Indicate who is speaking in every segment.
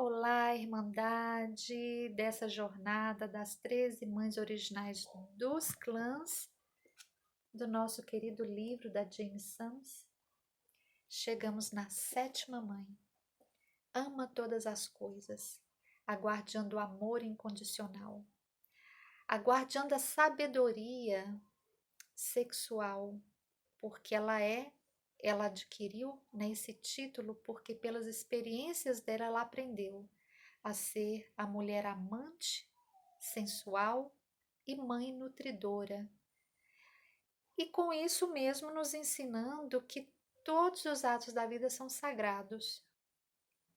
Speaker 1: Olá, Irmandade, dessa jornada das 13 mães originais dos clãs, do nosso querido livro da Jane Sams. Chegamos na sétima mãe. Ama todas as coisas, a guardiã do amor incondicional, a guardiã da sabedoria sexual, porque ela adquiriu, né, esse título porque pelas experiências dela ela aprendeu a ser a mulher amante, sensual e mãe nutridora. E com isso mesmo nos ensinando que todos os atos da vida são sagrados,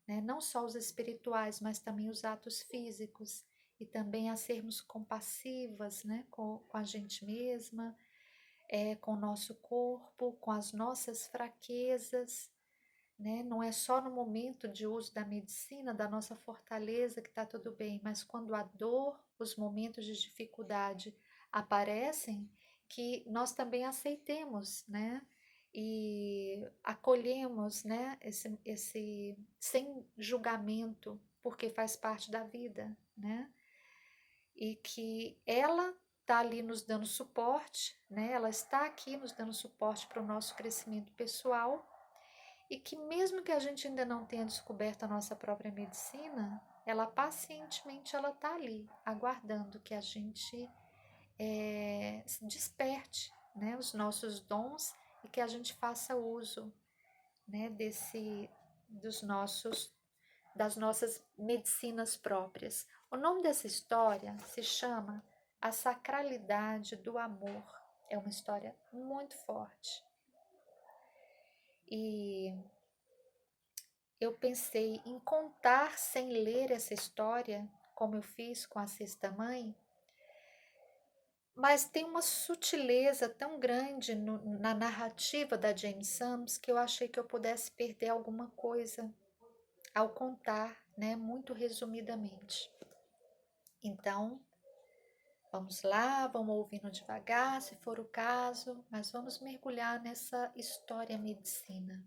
Speaker 1: né? Não só os espirituais, mas também os atos físicos, e também a sermos compassivas, né? com a gente mesma, com o nosso corpo, com as nossas fraquezas, né? Não é só no momento de uso da medicina, da nossa fortaleza que está tudo bem, mas quando a dor, os momentos de dificuldade aparecem, que nós também aceitemos, né? E acolhemos, né? Esse sem julgamento, porque faz parte da vida, né? E que ela está ali nos dando suporte, né? Ela está aqui nos dando suporte para o nosso crescimento pessoal e que mesmo que a gente ainda não tenha descoberto a nossa própria medicina, ela pacientemente ela está ali, aguardando que a gente desperte, né, os nossos dons e que a gente faça uso, né, das nossas medicinas próprias. O nome dessa história se chama A Sacralidade do Amor. É uma história muito forte. E eu pensei em contar sem ler essa história, como eu fiz com a Sexta Mãe, mas tem uma sutileza tão grande na narrativa da Jane Sams que eu achei que eu pudesse perder alguma coisa ao contar, né, muito resumidamente. Então, vamos lá, vamos ouvindo devagar, se for o caso, mas vamos mergulhar nessa história medicina.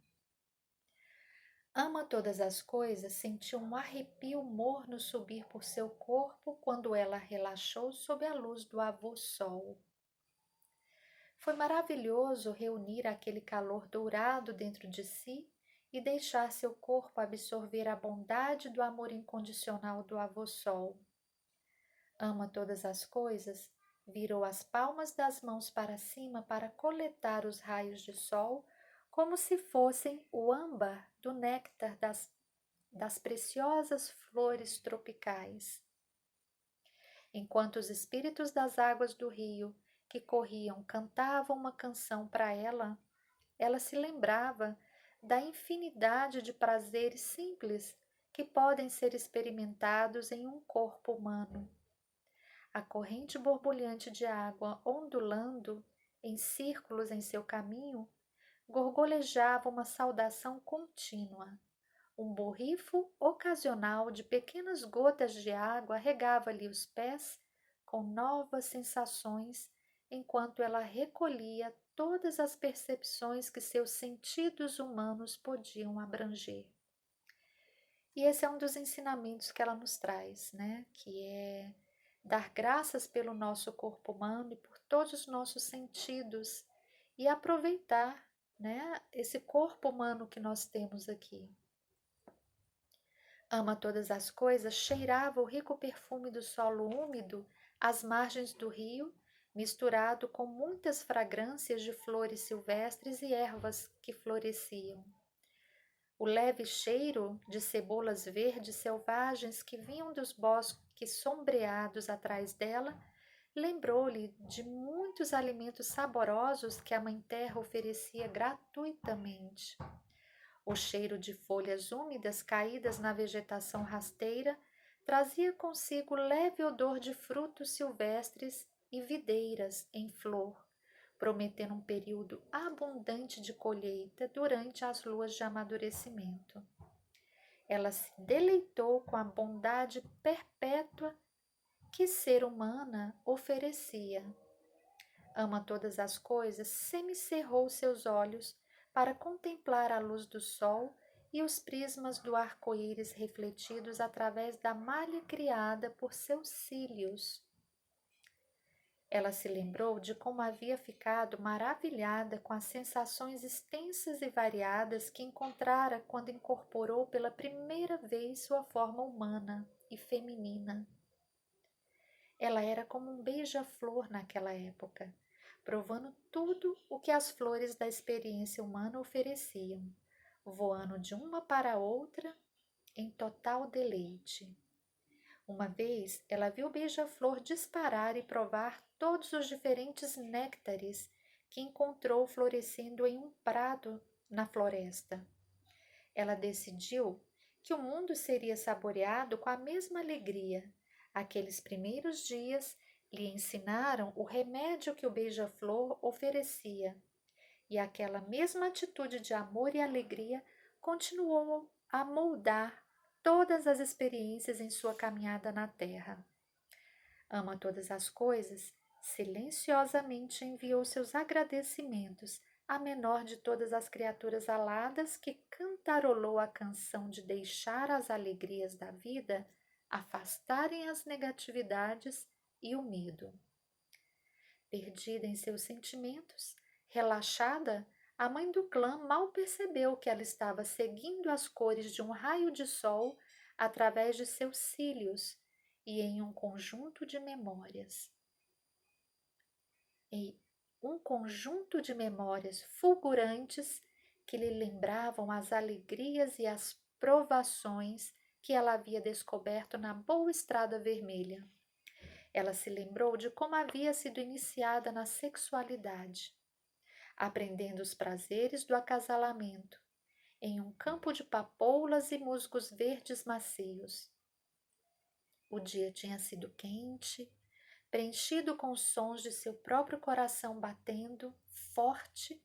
Speaker 1: Ama todas as coisas sentiu um arrepio morno subir por seu corpo quando ela relaxou sob a luz do avô sol. Foi maravilhoso reunir aquele calor dourado dentro de si e deixar seu corpo absorver a bondade do amor incondicional do avô sol. Ama todas as coisas, virou as palmas das mãos para cima para coletar os raios de sol como se fossem o âmbar do néctar das preciosas flores tropicais. Enquanto os espíritos das águas do rio que corriam cantavam uma canção para ela, ela se lembrava da infinidade de prazeres simples que podem ser experimentados em um corpo humano. A corrente borbulhante de água ondulando em círculos em seu caminho gorgolejava uma saudação contínua. Um borrifo ocasional de pequenas gotas de água regava-lhe os pés com novas sensações, enquanto ela recolhia todas as percepções que seus sentidos humanos podiam abranger. E esse é um dos ensinamentos que ela nos traz, né? Que é dar graças pelo nosso corpo humano e por todos os nossos sentidos e aproveitar, né, esse corpo humano que nós temos aqui. Ama todas as coisas, cheirava o rico perfume do solo úmido às margens do rio, misturado com muitas fragrâncias de flores silvestres e ervas que floresciam. O leve cheiro de cebolas verdes selvagens que vinham dos bosques sombreados atrás dela lembrou-lhe de muitos alimentos saborosos que a Mãe Terra oferecia gratuitamente. O cheiro de folhas úmidas caídas na vegetação rasteira trazia consigo leve odor de frutos silvestres e videiras em flor, prometendo um período abundante de colheita durante as luas de amadurecimento. Ela se deleitou com a bondade perpétua que ser humana oferecia. Ama todas as coisas, semicerrou seus olhos para contemplar a luz do sol e os prismas do arco-íris refletidos através da malha criada por seus cílios. Ela se lembrou de como havia ficado maravilhada com as sensações extensas e variadas que encontrara quando incorporou pela primeira vez sua forma humana e feminina. Ela era como um beija-flor naquela época, provando tudo o que as flores da experiência humana ofereciam, voando de uma para outra em total deleite. Uma vez ela viu o beija-flor disparar e provar todos os diferentes néctares que encontrou florescendo em um prado na floresta. Ela decidiu que o mundo seria saboreado com a mesma alegria. Aqueles primeiros dias lhe ensinaram o remédio que o beija-flor oferecia, e aquela mesma atitude de amor e alegria continuou a moldar todas as experiências em sua caminhada na Terra. Ama todas as coisas, silenciosamente enviou seus agradecimentos à menor de todas as criaturas aladas que cantarolou a canção de deixar as alegrias da vida afastarem as negatividades e o medo. Perdida em seus sentimentos, relaxada, a mãe do clã mal percebeu que ela estava seguindo as cores de um raio de sol através de seus cílios e em um conjunto de memórias. Fulgurantes que lhe lembravam as alegrias e as provações que ela havia descoberto na boa estrada vermelha. Ela se lembrou de como havia sido iniciada na sexualidade, aprendendo os prazeres do acasalamento, em um campo de papoulas e musgos verdes macios. O dia tinha sido quente, preenchido com os sons de seu próprio coração batendo forte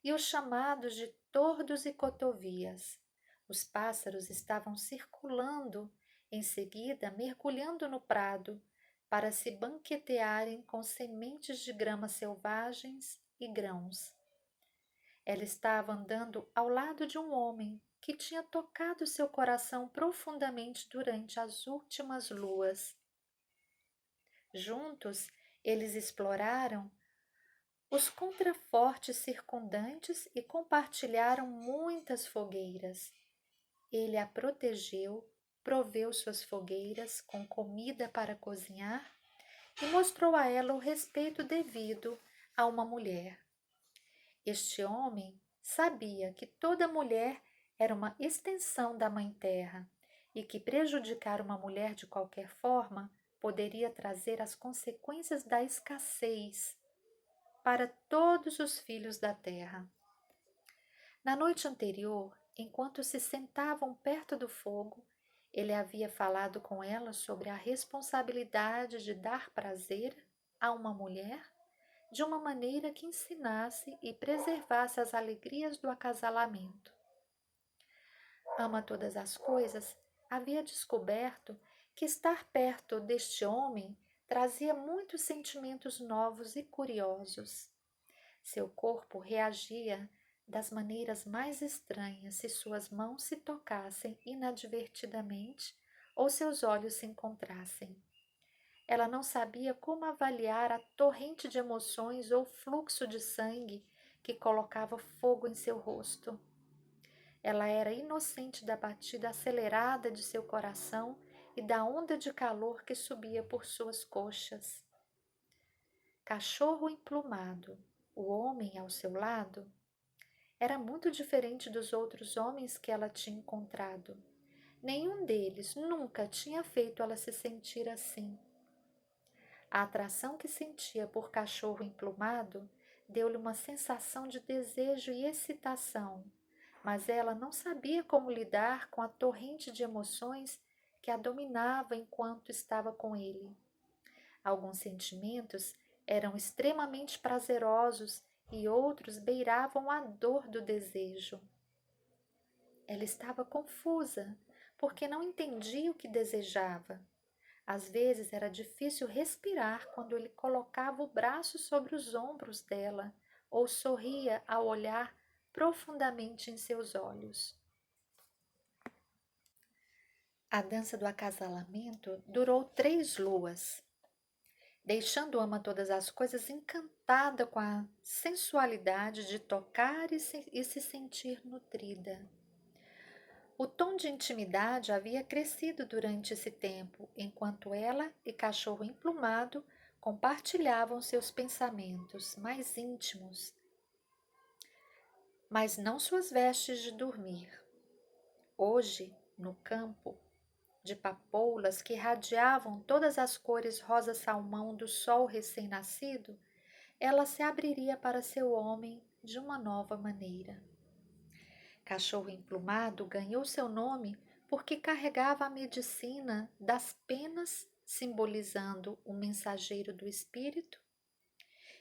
Speaker 1: e os chamados de tordos e cotovias. Os pássaros estavam circulando, em seguida mergulhando no prado, para se banquetearem com sementes de grama selvagens e grãos. Ela estava andando ao lado de um homem que tinha tocado seu coração profundamente durante as últimas luas. Juntos, eles exploraram os contrafortes circundantes e compartilharam muitas fogueiras. Ele a protegeu, proveu suas fogueiras com comida para cozinhar e mostrou a ela o respeito devido a uma mulher. Este homem sabia que toda mulher era uma extensão da Mãe Terra e que prejudicar uma mulher de qualquer forma poderia trazer as consequências da escassez para todos os filhos da terra. Na noite anterior, enquanto se sentavam perto do fogo, ele havia falado com ela sobre a responsabilidade de dar prazer a uma mulher de uma maneira que ensinasse e preservasse as alegrias do acasalamento. Ama todas as coisas, havia descoberto que estar perto deste homem trazia muitos sentimentos novos e curiosos. Seu corpo reagia das maneiras mais estranhas se suas mãos se tocassem inadvertidamente ou seus olhos se encontrassem. Ela não sabia como avaliar a torrente de emoções ou fluxo de sangue que colocava fogo em seu rosto. Ela era inocente da batida acelerada de seu coração e da onda de calor que subia por suas coxas. Cachorro emplumado, o homem ao seu lado, era muito diferente dos outros homens que ela tinha encontrado. Nenhum deles nunca tinha feito ela se sentir assim. A atração que sentia por cachorro emplumado deu-lhe uma sensação de desejo e excitação, mas ela não sabia como lidar com a torrente de emoções que a dominava enquanto estava com ele. Alguns sentimentos eram extremamente prazerosos e outros beiravam a dor do desejo. Ela estava confusa, porque não entendia o que desejava. Às vezes era difícil respirar quando ele colocava o braço sobre os ombros dela ou sorria ao olhar profundamente em seus olhos. A dança do acasalamento durou 3 luas, deixando Ama Todas as Coisas encantada com a sensualidade de tocar e se sentir nutrida. O tom de intimidade havia crescido durante esse tempo, enquanto ela e Cachorro Emplumado compartilhavam seus pensamentos mais íntimos, mas não suas vestes de dormir. Hoje, no campo, de papoulas que radiavam todas as cores rosa-salmão do sol recém-nascido, ela se abriria para seu homem de uma nova maneira. Cachorro Emplumado ganhou seu nome porque carregava a medicina das penas, simbolizando o mensageiro do espírito,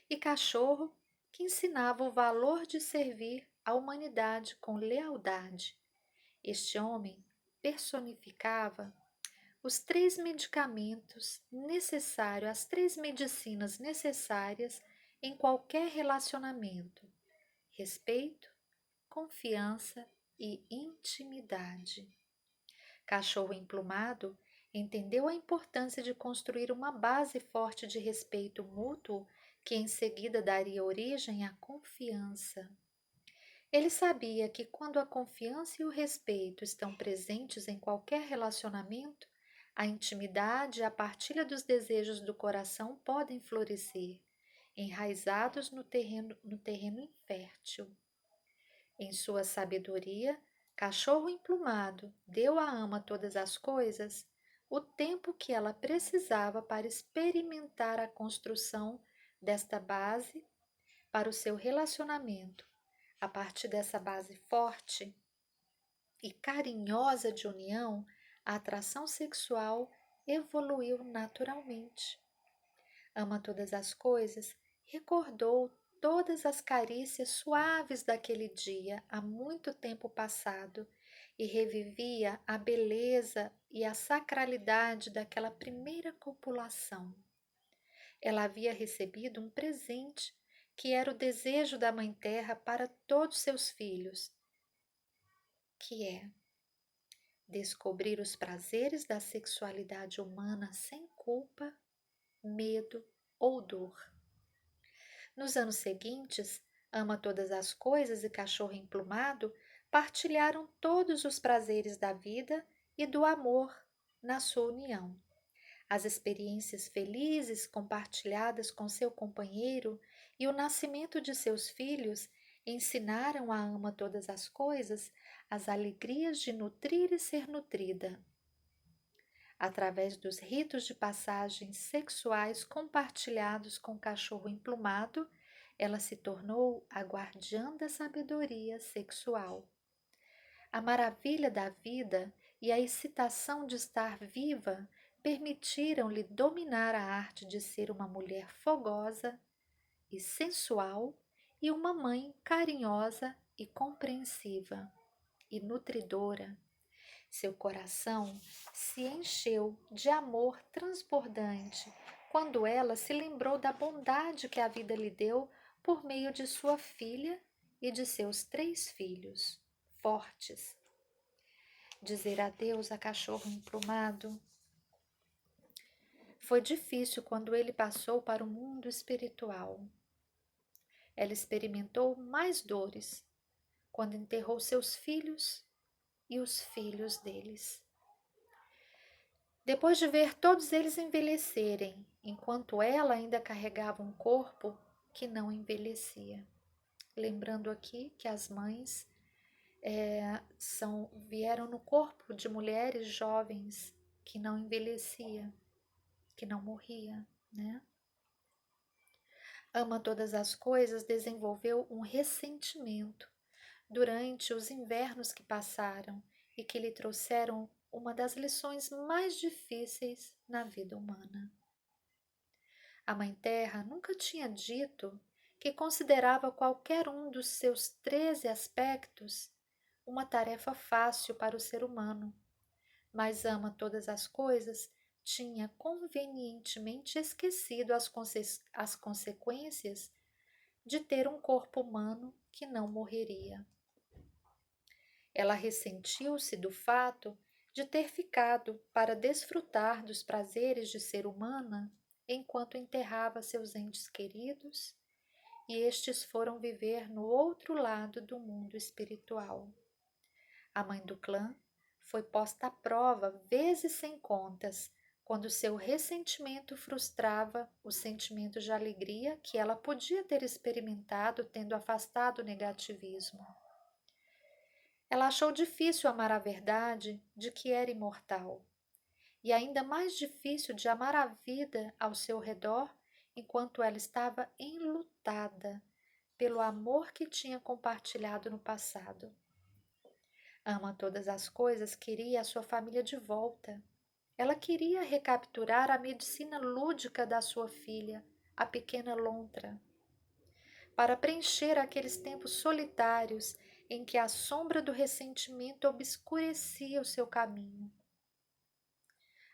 Speaker 1: e Cachorro, que ensinava o valor de servir a humanidade com lealdade. Este homem personificava os 3 medicamentos necessários, as 3 medicinas necessárias em qualquer relacionamento: respeito, confiança e intimidade. Cachorro Emplumado entendeu a importância de construir uma base forte de respeito mútuo que em seguida daria origem à confiança. Ele sabia que quando a confiança e o respeito estão presentes em qualquer relacionamento, a intimidade e a partilha dos desejos do coração podem florescer, enraizados no terreno infértil. Em sua sabedoria, Cachorro Emplumado deu à Ama Todas as Coisas o tempo que ela precisava para experimentar a construção desta base para o seu relacionamento. A partir dessa base forte e carinhosa de união, a atração sexual evoluiu naturalmente. Ama Todas as Coisas recordou todas as carícias suaves daquele dia há muito tempo passado e revivia a beleza e a sacralidade daquela primeira copulação. Ela havia recebido um presente que era o desejo da Mãe Terra para todos seus filhos, que é descobrir os prazeres da sexualidade humana sem culpa, medo ou dor. Nos anos seguintes, Ama Todas as Coisas e Cachorro Emplumado partilharam todos os prazeres da vida e do amor na sua união. As experiências felizes compartilhadas com seu companheiro e o nascimento de seus filhos ensinaram a Ama Todas as Coisas as alegrias de nutrir e ser nutrida. Através dos ritos de passagens sexuais compartilhados com o Cachorro Emplumado, ela se tornou a guardiã da sabedoria sexual. A maravilha da vida e a excitação de estar viva permitiram-lhe dominar a arte de ser uma mulher fogosa e sensual e uma mãe carinhosa e compreensiva e nutridora. Seu coração se encheu de amor transbordante quando ela se lembrou da bondade que a vida lhe deu por meio de sua filha e de seus 3 filhos fortes. Dizer adeus a Cachorro Emplumado foi difícil quando ele passou para o mundo espiritual. Ela experimentou mais dores quando enterrou seus filhos e os filhos deles. Depois de ver todos eles envelhecerem, enquanto ela ainda carregava um corpo que não envelhecia. Lembrando aqui que as mães vieram no corpo de mulheres jovens que não envelhecia, que não morria, né? Ama Todas as Coisas desenvolveu um ressentimento durante os invernos que passaram e que lhe trouxeram uma das lições mais difíceis na vida humana. A Mãe Terra nunca tinha dito que considerava qualquer um dos seus 13 aspectos uma tarefa fácil para o ser humano, mas Ama Todas as Coisas tinha convenientemente esquecido as consequências de ter um corpo humano que não morreria. Ela ressentiu-se do fato de ter ficado para desfrutar dos prazeres de ser humana enquanto enterrava seus entes queridos e estes foram viver no outro lado do mundo espiritual. A mãe do clã foi posta à prova vezes sem contas, quando seu ressentimento frustrava o sentimento de alegria que ela podia ter experimentado tendo afastado o negativismo. Ela achou difícil amar a verdade de que era imortal, e ainda mais difícil de amar a vida ao seu redor enquanto ela estava enlutada pelo amor que tinha compartilhado no passado. Ama todas as coisas, queria a sua família de volta. Ela queria recapturar a medicina lúdica da sua filha, a pequena Lontra, para preencher aqueles tempos solitários em que a sombra do ressentimento obscurecia o seu caminho.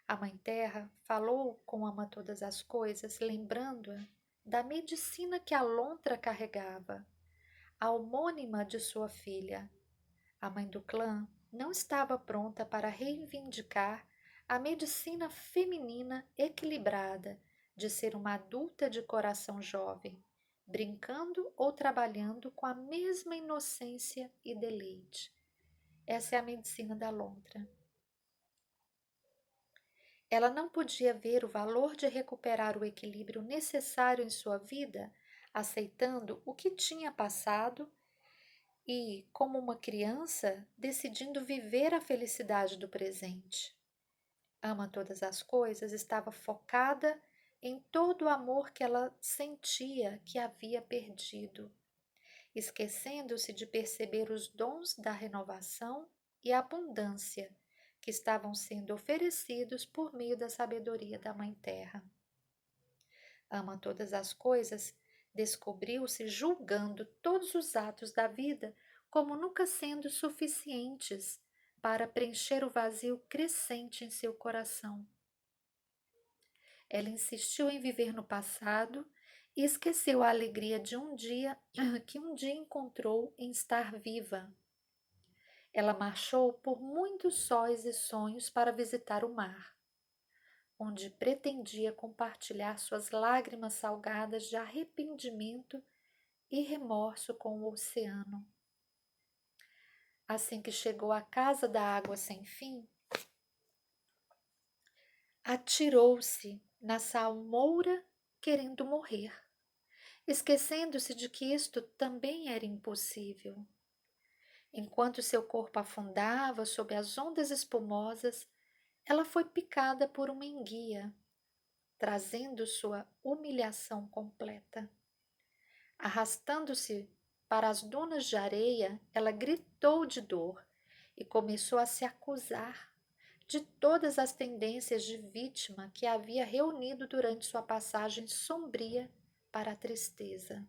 Speaker 1: A Mãe Terra falou com Ama todas as coisas, lembrando-a da medicina que a Lontra carregava, a homônima de sua filha. A mãe do clã não estava pronta para reivindicar a medicina feminina equilibrada de ser uma adulta de coração jovem, brincando ou trabalhando com a mesma inocência e deleite. Essa é a medicina da Lontra. Ela não podia ver o valor de recuperar o equilíbrio necessário em sua vida, aceitando o que tinha passado e, como uma criança, decidindo viver a felicidade do presente. Ama todas as coisas, estava focada em todo o amor que ela sentia que havia perdido, esquecendo-se de perceber os dons da renovação e a abundância que estavam sendo oferecidos por meio da sabedoria da Mãe Terra. Ama todas as coisas, descobriu-se julgando todos os atos da vida como nunca sendo suficientes para preencher o vazio crescente em seu coração. Ela insistiu em viver no passado e esqueceu a alegria de um dia que um dia encontrou em estar viva. Ela marchou por muitos sóis e sonhos para visitar o mar, onde pretendia compartilhar suas lágrimas salgadas de arrependimento e remorso com o oceano. Assim que chegou à casa da água sem fim, atirou-se na salmoura querendo morrer, esquecendo-se de que isto também era impossível. Enquanto seu corpo afundava sob as ondas espumosas, ela foi picada por uma enguia, trazendo sua humilhação completa. Arrastando-se para as dunas de areia, ela gritou de dor e começou a se acusar de todas as tendências de vítima que havia reunido durante sua passagem sombria para a tristeza.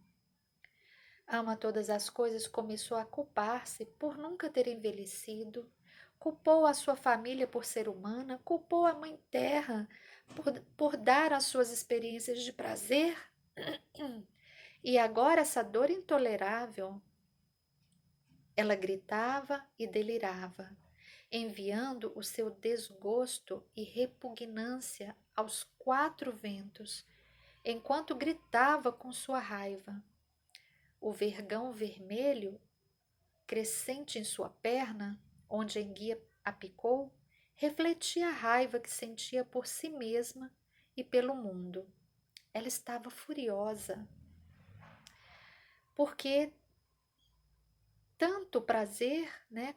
Speaker 1: Ama todas as coisas começou a culpar-se por nunca ter envelhecido, culpou a sua família por ser humana, culpou a Mãe Terra por dar as suas experiências de prazer. E agora essa dor intolerável, ela gritava e delirava, enviando o seu desgosto e repugnância aos quatro ventos, enquanto gritava com sua raiva. O vergão vermelho, crescente em sua perna, onde a enguia a picou, refletia a raiva que sentia por si mesma e pelo mundo. Ela estava furiosa, porque tanto o prazer,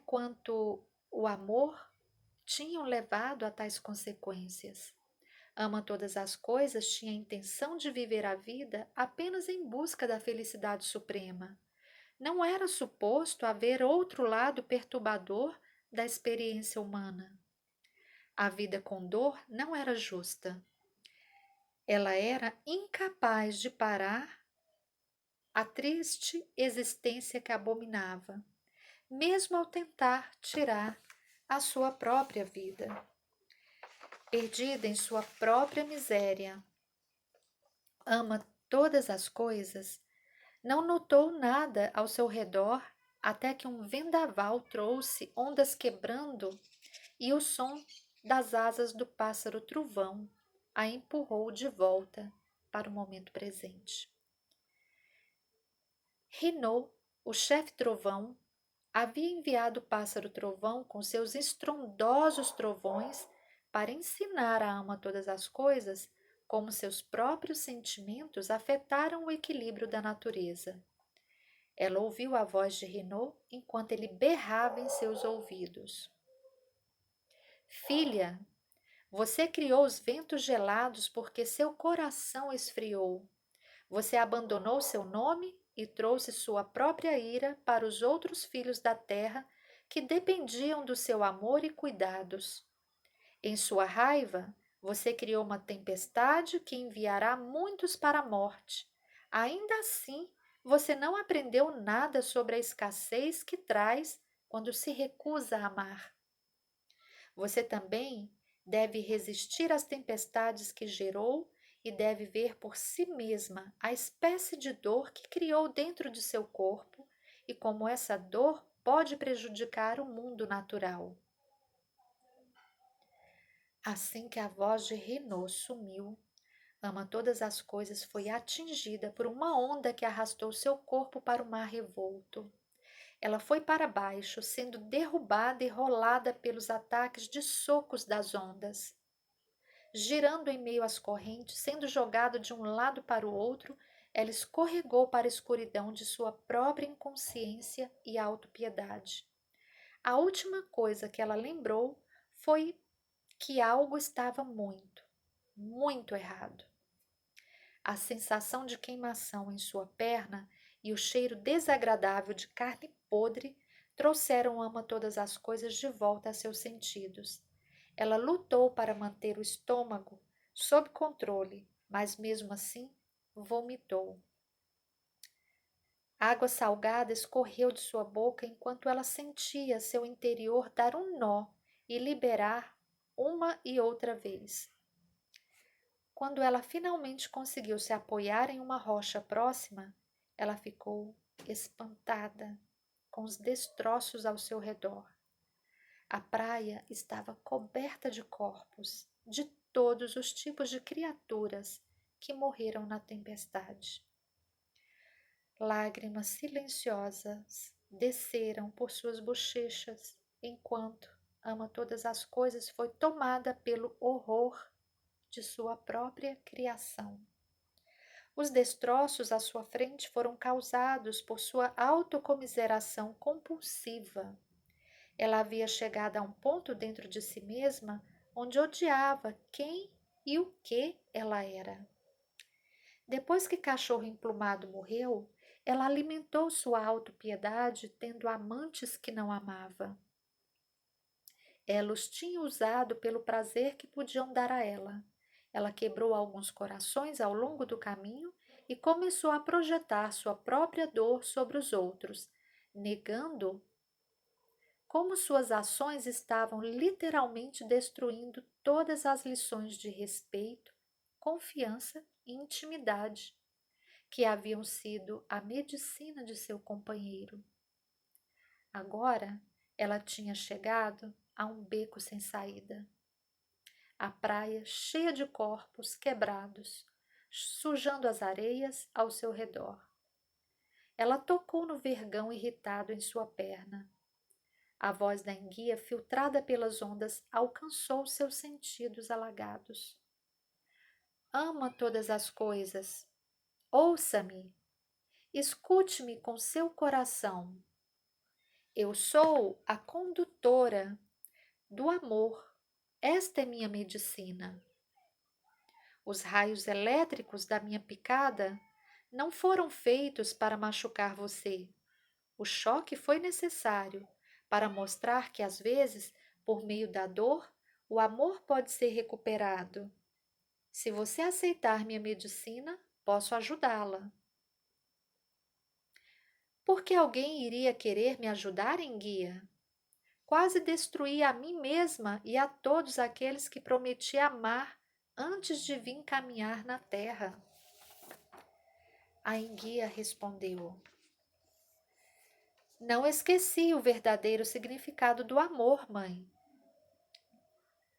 Speaker 1: quanto o amor tinham levado a tais consequências. Ama todas as coisas tinha a intenção de viver a vida apenas em busca da felicidade suprema. Não era suposto haver outro lado perturbador da experiência humana. A vida com dor não era justa. Ela era incapaz de parar a triste existência que abominava, mesmo ao tentar tirar a sua própria vida. Perdida em sua própria miséria, ama todas as coisas, não notou nada ao seu redor até que um vendaval trouxe ondas quebrando e o som das asas do pássaro trovão a empurrou de volta para o momento presente. Renaud, o chefe trovão, havia enviado o pássaro trovão com seus estrondosos trovões para ensinar à ama todas as coisas como seus próprios sentimentos afetaram o equilíbrio da natureza. Ela ouviu a voz de Renaud enquanto ele berrava em seus ouvidos. Filha, você criou os ventos gelados porque seu coração esfriou. Você abandonou seu nome e trouxe sua própria ira para os outros filhos da terra que dependiam do seu amor e cuidados. Em sua raiva, você criou uma tempestade que enviará muitos para a morte. Ainda assim, você não aprendeu nada sobre a escassez que traz quando se recusa a amar. Você também deve resistir às tempestades que gerou e deve ver por si mesma a espécie de dor que criou dentro de seu corpo e como essa dor pode prejudicar o mundo natural. Assim que a voz de Renaud sumiu, Ama Todas as Coisas foi atingida por uma onda que arrastou seu corpo para o mar revolto. Ela foi para baixo, sendo derrubada e rolada pelos ataques de socos das ondas. Girando em meio às correntes, sendo jogada de um lado para o outro, ela escorregou para a escuridão de sua própria inconsciência e autopiedade. A última coisa que ela lembrou foi que algo estava muito, muito errado. A sensação de queimação em sua perna e o cheiro desagradável de carne podre trouxeram Ama Todas as Coisas de volta a seus sentidos. Ela lutou para manter o estômago sob controle, mas mesmo assim vomitou. Água salgada escorreu de sua boca enquanto ela sentia seu interior dar um nó e liberar uma e outra vez. Quando ela finalmente conseguiu se apoiar em uma rocha próxima, ela ficou espantada com os destroços ao seu redor. A praia estava coberta de corpos de todos os tipos de criaturas que morreram na tempestade. Lágrimas silenciosas desceram por suas bochechas enquanto Ama Todas as Coisas foi tomada pelo horror de sua própria criação. Os destroços à sua frente foram causados por sua autocomiseração compulsiva. Ela havia chegado a um ponto dentro de si mesma onde odiava quem e o que ela era. Depois que Cachorro Emplumado morreu, ela alimentou sua autopiedade tendo amantes que não amava. Ela os tinha usado pelo prazer que podiam dar a ela. Ela quebrou alguns corações ao longo do caminho e começou a projetar sua própria dor sobre os outros, negando como suas ações estavam literalmente destruindo todas as lições de respeito, confiança e intimidade que haviam sido a medicina de seu companheiro. Agora ela tinha chegado a um beco sem saída. A praia cheia de corpos quebrados, sujando as areias ao seu redor. Ela tocou no vergão irritado em sua perna. A voz da enguia, filtrada pelas ondas, alcançou seus sentidos alagados. Ama todas as coisas. Ouça-me. Escute-me com seu coração. Eu sou a condutora do amor. Esta é minha medicina. Os raios elétricos da minha picada não foram feitos para machucar você. O choque foi necessário para mostrar que, às vezes, por meio da dor, o amor pode ser recuperado. Se você aceitar minha medicina, posso ajudá-la. Por que alguém iria querer me ajudar, enguia? Quase destruí a mim mesma e a todos aqueles que prometi amar antes de vir caminhar na terra. A enguia respondeu: Não esqueci o verdadeiro significado do amor, mãe.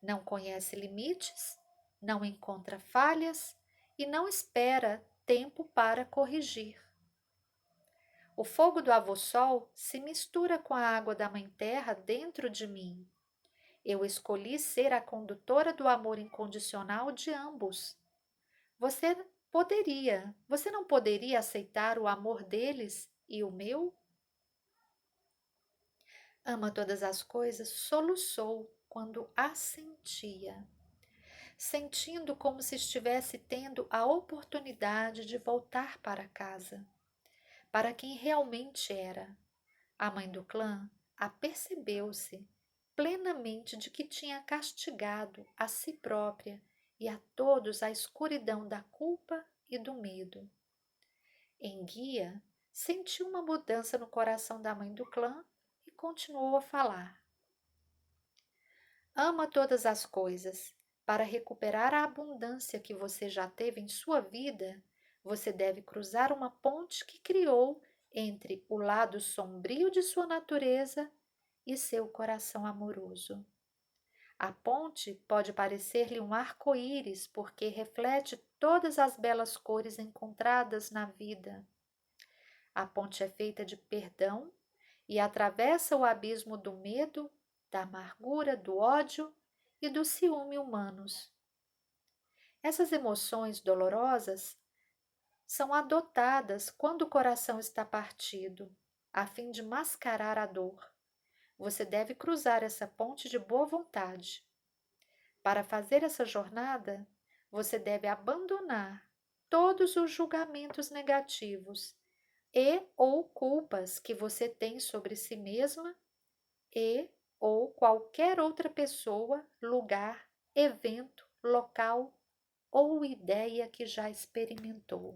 Speaker 1: não conhece limites, não encontra falhas e não espera tempo para corrigir. O fogo do avô Sol se mistura com a água da Mãe Terra dentro de mim. Eu escolhi ser a condutora do amor incondicional de ambos. Você não poderia aceitar o amor deles e o meu? Ama todas as coisas, soluçou quando assentia, sentindo como se estivesse tendo a oportunidade de voltar para casa, para quem realmente era. A mãe do clã apercebeu-se plenamente de que tinha castigado a si própria e a todos a escuridão da culpa e do medo. Em guia, sentiu uma mudança no coração da mãe do clã e continuou a falar. Ama todas as coisas. Para recuperar a abundância que você já teve em sua vida, você deve cruzar uma ponte que criou entre o lado sombrio de sua natureza e seu coração amoroso. A ponte pode parecer-lhe um arco-íris porque reflete todas as belas cores encontradas na vida. A ponte é feita de perdão e atravessa o abismo do medo, da amargura, do ódio e do ciúme humanos. Essas emoções dolorosas são adotadas quando o coração está partido, a fim de mascarar a dor. Você deve cruzar essa ponte de boa vontade. Para fazer essa jornada, você deve abandonar todos os julgamentos negativos e ou culpas que você tem sobre si mesma e ou qualquer outra pessoa, lugar, evento, local ou ideia que já experimentou.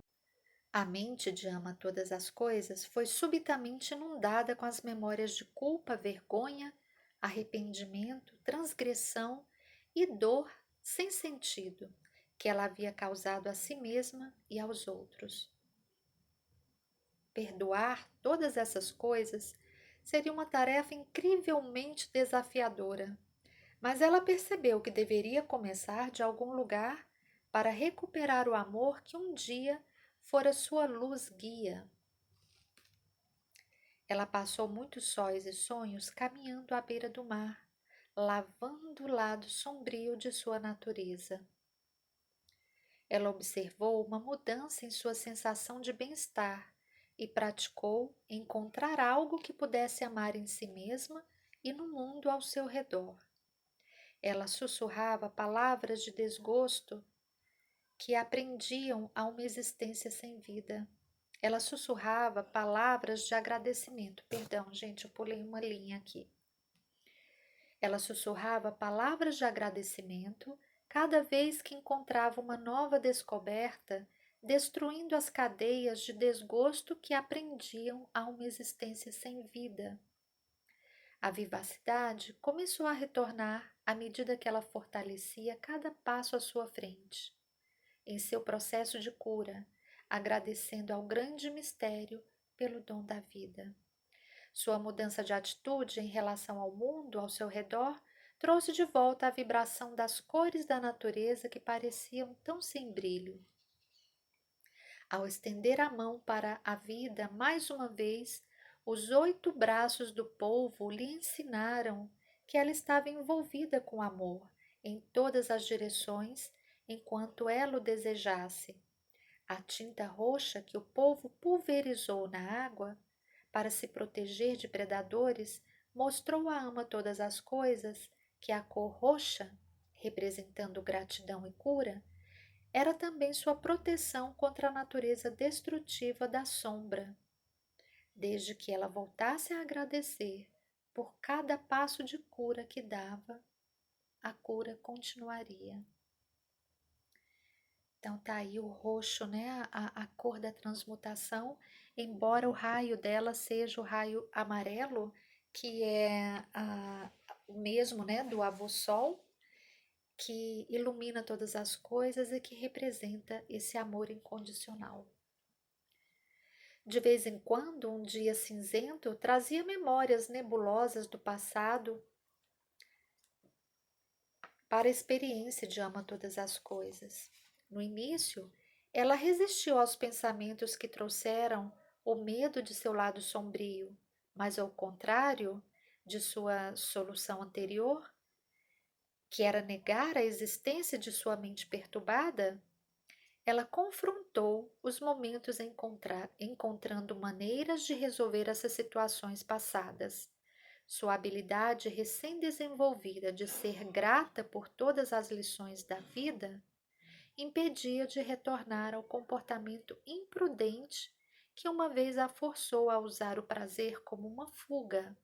Speaker 1: A mente de ama todas as coisas foi subitamente inundada com as memórias de culpa, vergonha, arrependimento, transgressão e dor sem sentido que ela havia causado a si mesma e aos outros. Perdoar todas essas coisas seria uma tarefa incrivelmente desafiadora, mas ela percebeu que deveria começar de algum lugar para recuperar o amor que um dia fora sua luz guia. Ela passou muitos sóis e sonhos caminhando à beira do mar, lavando o lado sombrio de sua natureza. Ela observou uma mudança em sua sensação de bem-estar e praticou encontrar algo que pudesse amar em si mesma e no mundo ao seu redor. Ela sussurrava palavras de desgosto que aprendiam a uma existência sem vida. Ela sussurrava palavras de agradecimento. Perdão, gente, eu pulei uma linha aqui. Ela sussurrava palavras de agradecimento cada vez que encontrava uma nova descoberta, destruindo as cadeias de desgosto que aprendiam a uma existência sem vida. A vivacidade começou a retornar à medida que ela fortalecia cada passo à sua frente, em seu processo de cura, agradecendo ao grande mistério pelo dom da vida. Sua mudança de atitude em relação ao mundo ao seu redor trouxe de volta a vibração das cores da natureza que pareciam tão sem brilho. Ao estender a mão para a vida mais uma vez, os 8 braços do polvo lhe ensinaram que ela estava envolvida com amor em todas as direções enquanto ela o desejasse. A tinta roxa que o polvo pulverizou na água para se proteger de predadores mostrou à ama todas as coisas que a cor roxa, representando gratidão e cura, era também sua proteção contra a natureza destrutiva da sombra. Desde que ela voltasse a agradecer por cada passo de cura que dava, a cura continuaria. Então tá aí o roxo, né? A cor da transmutação, embora o raio dela seja o raio amarelo, que é o mesmo, né, do avô Sol, que ilumina todas as coisas e que representa esse amor incondicional. De vez em quando, um dia cinzento trazia memórias nebulosas do passado para a experiência de ama todas as coisas. No início, ela resistiu aos pensamentos que trouxeram o medo de seu lado sombrio, mas ao contrário de sua solução anterior, que era negar a existência de sua mente perturbada, ela confrontou os momentos encontrando maneiras de resolver essas situações passadas. Sua habilidade recém-desenvolvida de ser grata por todas as lições da vida impedia de retornar ao comportamento imprudente que uma vez a forçou a usar o prazer como uma fuga,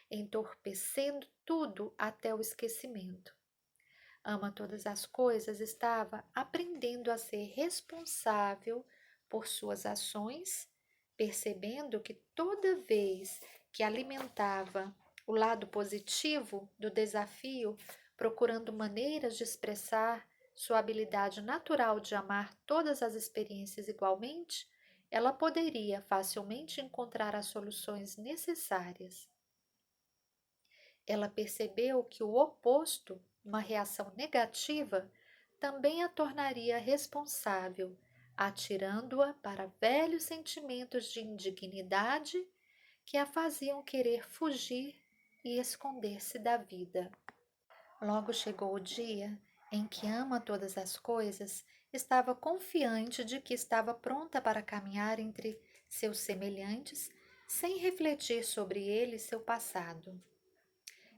Speaker 1: entorpecendo tudo até o esquecimento. Ama todas as coisas estava aprendendo a ser responsável por suas ações, percebendo que toda vez que alimentava o lado positivo do desafio, procurando maneiras de expressar sua habilidade natural de amar todas as experiências igualmente, ela poderia facilmente encontrar as soluções necessárias. Ela percebeu que o oposto, uma reação negativa, também a tornaria responsável, atirando-a para velhos sentimentos de indignidade que a faziam querer fugir e esconder-se da vida. Logo chegou o dia em que ama todas as coisas, estava confiante de que estava pronta para caminhar entre seus semelhantes, sem refletir sobre ele e seu passado.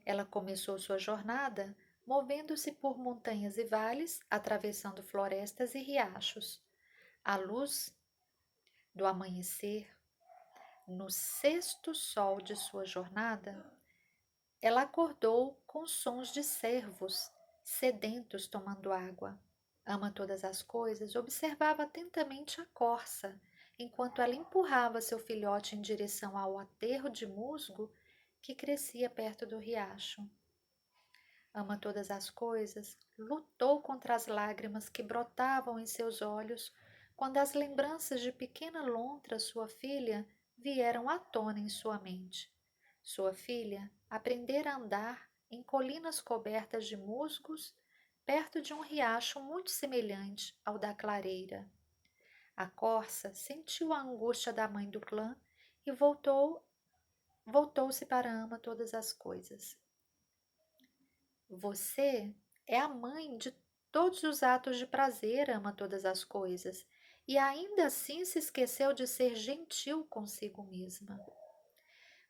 Speaker 1: Ela começou sua jornada movendo-se por montanhas e vales, atravessando florestas e riachos. À luz do amanhecer, no sexto sol de sua jornada, ela acordou com sons de cervos sedentos tomando água. Ama todas as coisas, observava atentamente a corça, enquanto ela empurrava seu filhote em direção ao aterro de musgo que crescia perto do riacho. Ama todas as coisas, lutou contra as lágrimas que brotavam em seus olhos quando as lembranças de pequena lontra, sua filha, vieram à tona em sua mente. Sua filha aprendera a andar em colinas cobertas de musgos, perto de um riacho muito semelhante ao da clareira. A corça sentiu a angústia da mãe do clã e voltou-se para ama todas as coisas. Você é a mãe de todos os atos de prazer, ama todas as coisas, e ainda assim se esqueceu de ser gentil consigo mesma.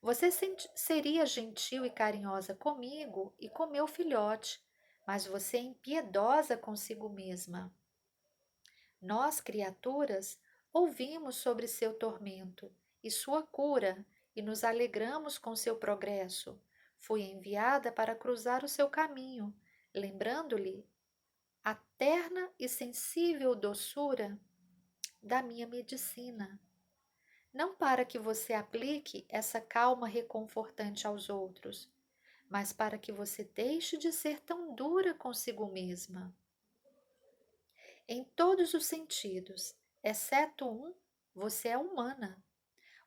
Speaker 1: Você seria gentil e carinhosa comigo e com meu filhote, mas você é impiedosa consigo mesma. Nós, criaturas, ouvimos sobre seu tormento e sua cura e nos alegramos com seu progresso. Fui enviada para cruzar o seu caminho, lembrando-lhe a terna e sensível doçura da minha medicina. Não para que você aplique essa calma reconfortante aos outros, mas para que você deixe de ser tão dura consigo mesma. Em todos os sentidos, exceto um, você é humana.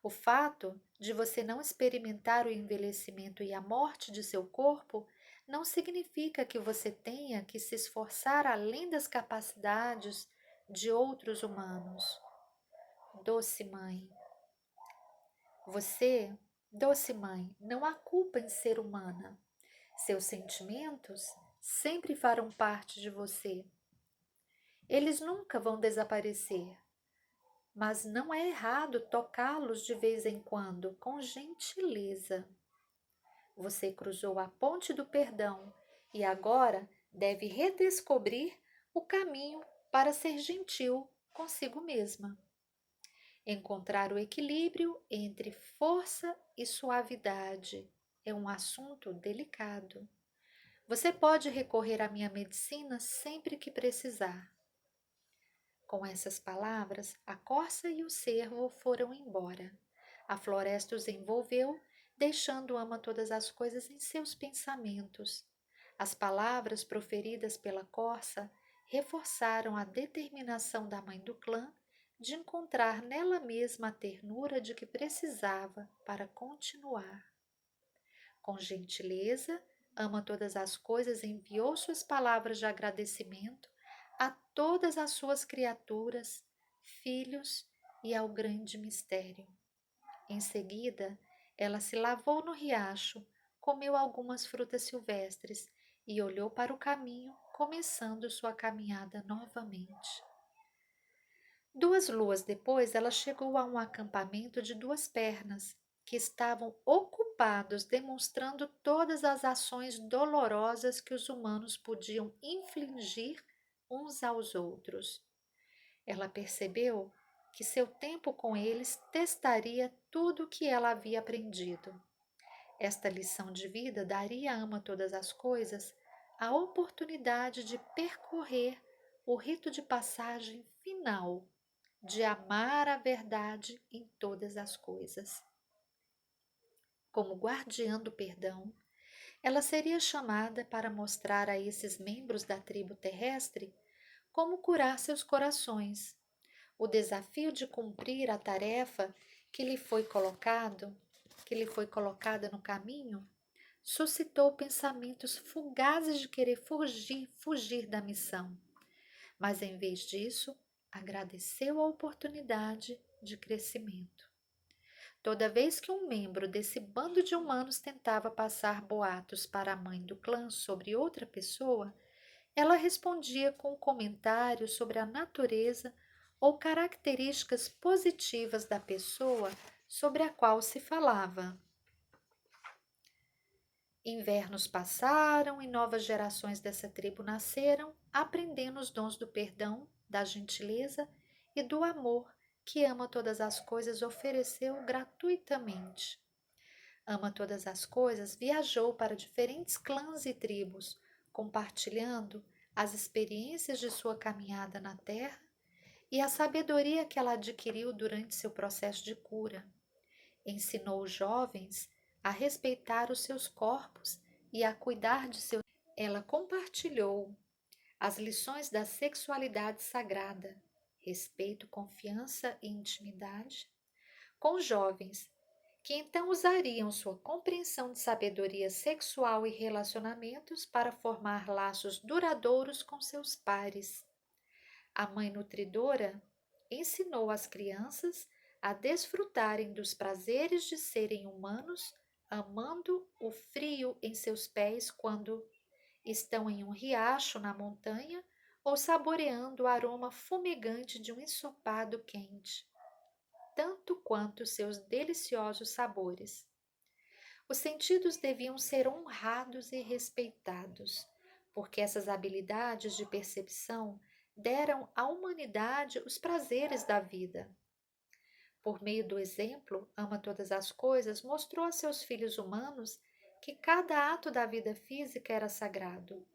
Speaker 1: O fato de você não experimentar o envelhecimento e a morte de seu corpo não significa que você tenha que se esforçar além das capacidades de outros humanos. Doce mãe, doce mãe, não há culpa em ser humana. Seus sentimentos sempre farão parte de você. Eles nunca vão desaparecer. Mas não é errado tocá-los de vez em quando, com gentileza. Você cruzou a ponte do perdão e agora deve redescobrir o caminho para ser gentil consigo mesma. Encontrar o equilíbrio entre força e suavidade é um assunto delicado. Você pode recorrer à minha medicina sempre que precisar. Com essas palavras, a corça e o cervo foram embora. A floresta os envolveu, deixando ama todas as coisas em seus pensamentos. As palavras proferidas pela corça reforçaram a determinação da mãe do clã de encontrar nela mesma a ternura de que precisava para continuar. Com gentileza, ama todas as coisas, enviou suas palavras de agradecimento a todas as suas criaturas, filhos e ao grande mistério. Em seguida, ela se lavou no riacho, comeu algumas frutas silvestres e olhou para o caminho, começando sua caminhada novamente. 2 luas depois, ela chegou a um acampamento de 2 pernas, que estavam ocupados demonstrando todas as ações dolorosas que os humanos podiam infligir uns aos outros. Ela percebeu que seu tempo com eles testaria tudo o que ela havia aprendido. Esta lição de vida daria a Ama Todas as Coisas a oportunidade de percorrer o rito de passagem final, de amar a verdade em todas as coisas. Como guardiã do perdão, ela seria chamada para mostrar a esses membros da tribo terrestre como curar seus corações. O desafio de cumprir a tarefa que lhe foi colocada no caminho, suscitou pensamentos fugazes de querer fugir da missão. Mas em vez disso, agradeceu a oportunidade de crescimento. Toda vez que um membro desse bando de humanos tentava passar boatos para a mãe do clã sobre outra pessoa, ela respondia com um comentário sobre a natureza ou características positivas da pessoa sobre a qual se falava. Invernos passaram e novas gerações dessa tribo nasceram, aprendendo os dons do perdão, da gentileza e do amor que Ama Todas as Coisas ofereceu gratuitamente. Ama Todas as Coisas viajou para diferentes clãs e tribos, compartilhando as experiências de sua caminhada na Terra e a sabedoria que ela adquiriu durante seu processo de cura. Ensinou os jovens a respeitar os seus corpos e a cuidar de seus. Ela compartilhou as lições da sexualidade sagrada, respeito, confiança e intimidade, com os jovens, que então usariam sua compreensão de sabedoria sexual e relacionamentos para formar laços duradouros com seus pares. A mãe nutridora ensinou as crianças a desfrutarem dos prazeres de serem humanos, amando o frio em seus pés quando estão em um riacho na montanha ou saboreando o aroma fumegante de um ensopado quente, tanto quanto seus deliciosos sabores. Os sentidos deviam ser honrados e respeitados, porque essas habilidades de percepção deram à humanidade os prazeres da vida. Por meio do exemplo, Ama Todas as Coisas mostrou a seus filhos humanos que cada ato da vida física era sagrado.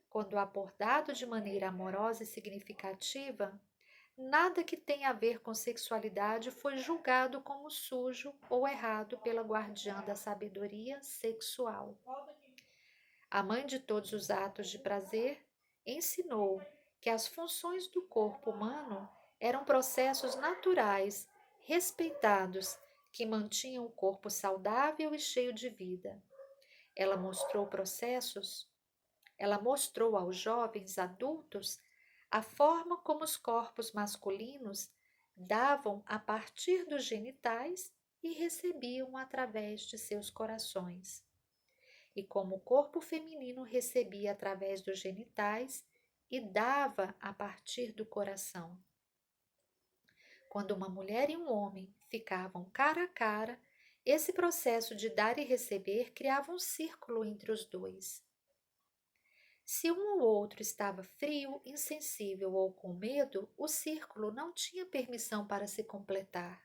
Speaker 1: Quando abordado de maneira amorosa e significativa, nada que tenha a ver com sexualidade foi julgado como sujo ou errado pela guardiã da sabedoria sexual. A mãe de todos os atos de prazer ensinou que as funções do corpo humano eram processos naturais, respeitados, que mantinham o corpo saudável e cheio de vida. Ela mostrou aos jovens adultos a forma como os corpos masculinos davam a partir dos genitais e recebiam através de seus corações, e como o corpo feminino recebia através dos genitais e dava a partir do coração. Quando uma mulher e um homem ficavam cara a cara, esse processo de dar e receber criava um círculo entre os dois. Se um ou outro estava frio, insensível ou com medo, o círculo não tinha permissão para se completar.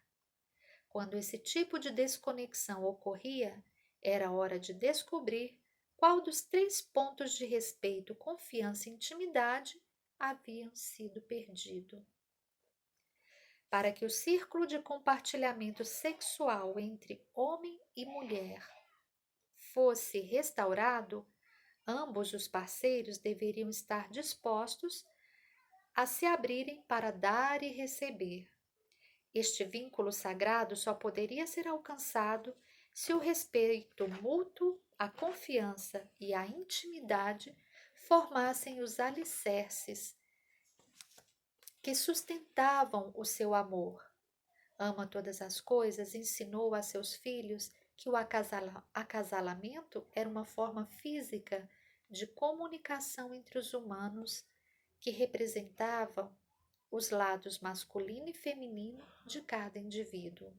Speaker 1: Quando esse tipo de desconexão ocorria, era hora de descobrir qual dos 3 pontos de respeito, confiança e intimidade haviam sido perdido. Para que o círculo de compartilhamento sexual entre homem e mulher fosse restaurado, ambos os parceiros deveriam estar dispostos a se abrirem para dar e receber. Este vínculo sagrado só poderia ser alcançado se o respeito mútuo a confiança e a intimidade formassem os alicerces que sustentavam o seu amor. Ama todas as coisas, ensinou a seus filhos que o acasalamento era uma forma física de comunicação entre os humanos que representavam os lados masculino e feminino de cada indivíduo.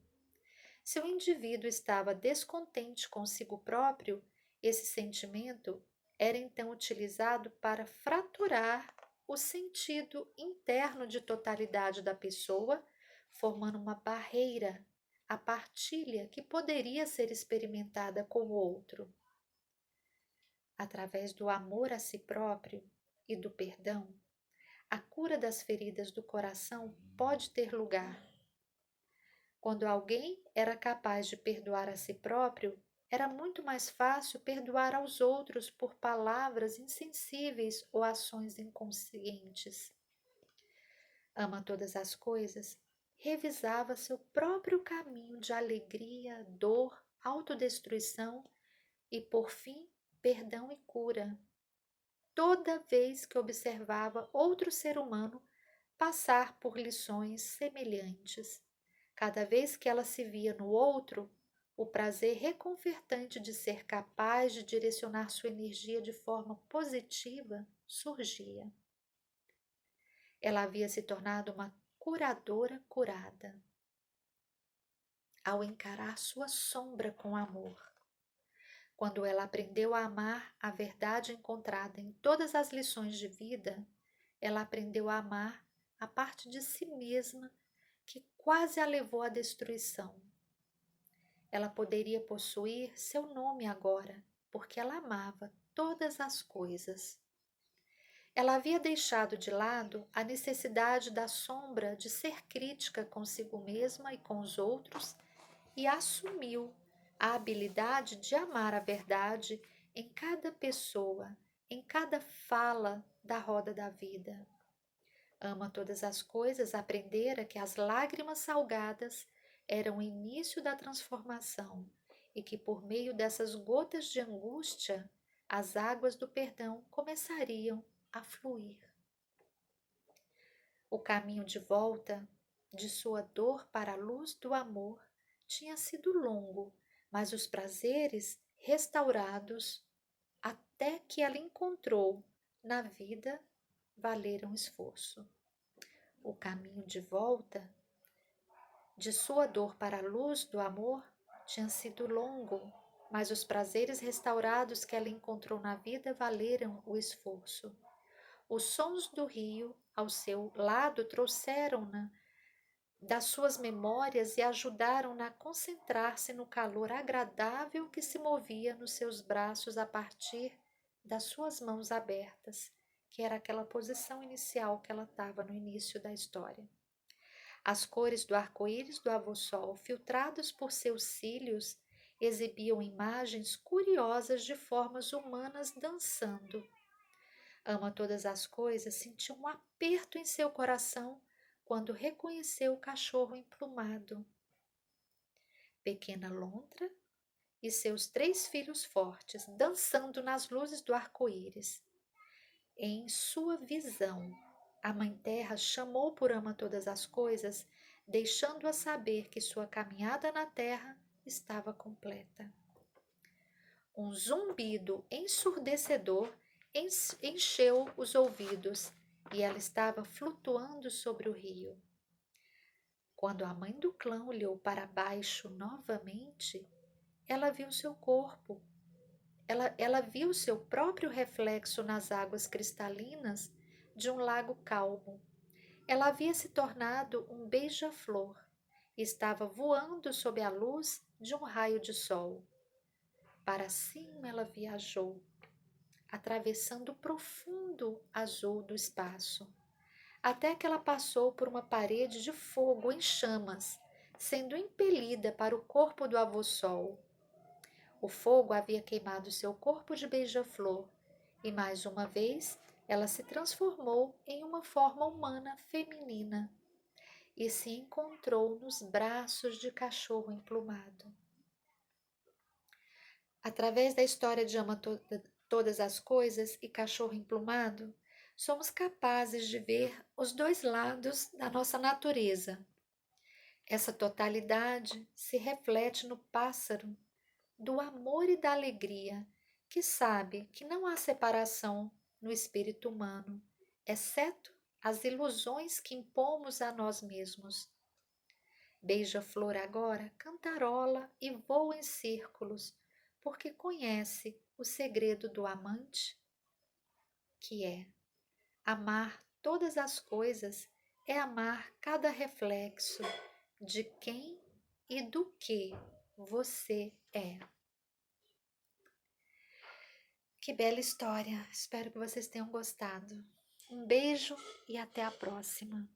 Speaker 1: Se o indivíduo estava descontente consigo próprio, esse sentimento era então utilizado para fraturar o sentido interno de totalidade da pessoa, formando uma barreira à partilha que poderia ser experimentada com o outro. Através do amor a si próprio e do perdão, a cura das feridas do coração pode ter lugar. Quando alguém era capaz de perdoar a si próprio, era muito mais fácil perdoar aos outros por palavras insensíveis ou ações inconscientes. Ama todas as coisas, revisava seu próprio caminho de alegria, dor, autodestruição e, por fim, perdão e cura. Toda vez que observava outro ser humano passar por lições semelhantes. Cada vez que ela se via no outro, o prazer reconfortante de ser capaz de direcionar sua energia de forma positiva surgia. Ela havia se tornado uma curadora curada ao encarar sua sombra com amor. Quando ela aprendeu a amar a verdade encontrada em todas as lições de vida, ela aprendeu a amar a parte de si mesma que quase a levou à destruição. Ela poderia possuir seu nome agora, porque ela amava todas as coisas. Ela havia deixado de lado a necessidade da sombra de ser crítica consigo mesma e com os outros e assumiu a habilidade de amar a verdade em cada pessoa, em cada fala da roda da vida. Ama todas as coisas, aprendera que as lágrimas salgadas eram o início da transformação e que por meio dessas gotas de angústia, as águas do perdão começariam a fluir. O caminho de volta de sua dor para a luz do amor tinha sido longo, mas os prazeres restaurados até que ela encontrou na vida valeram o esforço. O caminho de volta de sua dor para a luz do amor tinha sido longo, mas os prazeres restaurados que ela encontrou na vida valeram o esforço. Os sons do rio ao seu lado trouxeram-na das suas memórias e ajudaram-na a concentrar-se no calor agradável que se movia nos seus braços a partir das suas mãos abertas, que era aquela posição inicial que ela estava no início da história. As cores do arco-íris do avô-sol, filtrados por seus cílios, exibiam imagens curiosas de formas humanas dançando. Ama todas as coisas, sentiu um aperto em seu coração quando reconheceu o cachorro emplumado. Pequena lontra e seus 3 filhos fortes dançando nas luzes do arco-íris. Em sua visão, a Mãe Terra chamou por ama todas as coisas, deixando-a saber que sua caminhada na Terra estava completa. Um zumbido ensurdecedor encheu os ouvidos e ela estava flutuando sobre o rio. Quando a mãe do clã olhou para baixo novamente, ela viu seu corpo. Ela viu seu próprio reflexo nas águas cristalinas de um lago calmo. Ela havia se tornado um beija-flor e estava voando sob a luz de um raio de sol. Para cima ela viajou, atravessando o profundo azul do espaço, até que ela passou por uma parede de fogo em chamas, sendo impelida para o corpo do avô-sol. O fogo havia queimado seu corpo de beija-flor, e mais uma vez ela se transformou em uma forma humana feminina e se encontrou nos braços de cachorro emplumado. Através da história de todas as coisas e cachorro emplumado, somos capazes de ver os dois lados da nossa natureza. Essa totalidade se reflete no pássaro do amor e da alegria, que sabe que não há separação no espírito humano, exceto as ilusões que impomos a nós mesmos. Beija-flor agora cantarola e voa em círculos, porque conhece o segredo do amante, que é amar todas as coisas, é amar cada reflexo de quem e do que você é. Que bela história! Espero que vocês tenham gostado. Um beijo e até a próxima.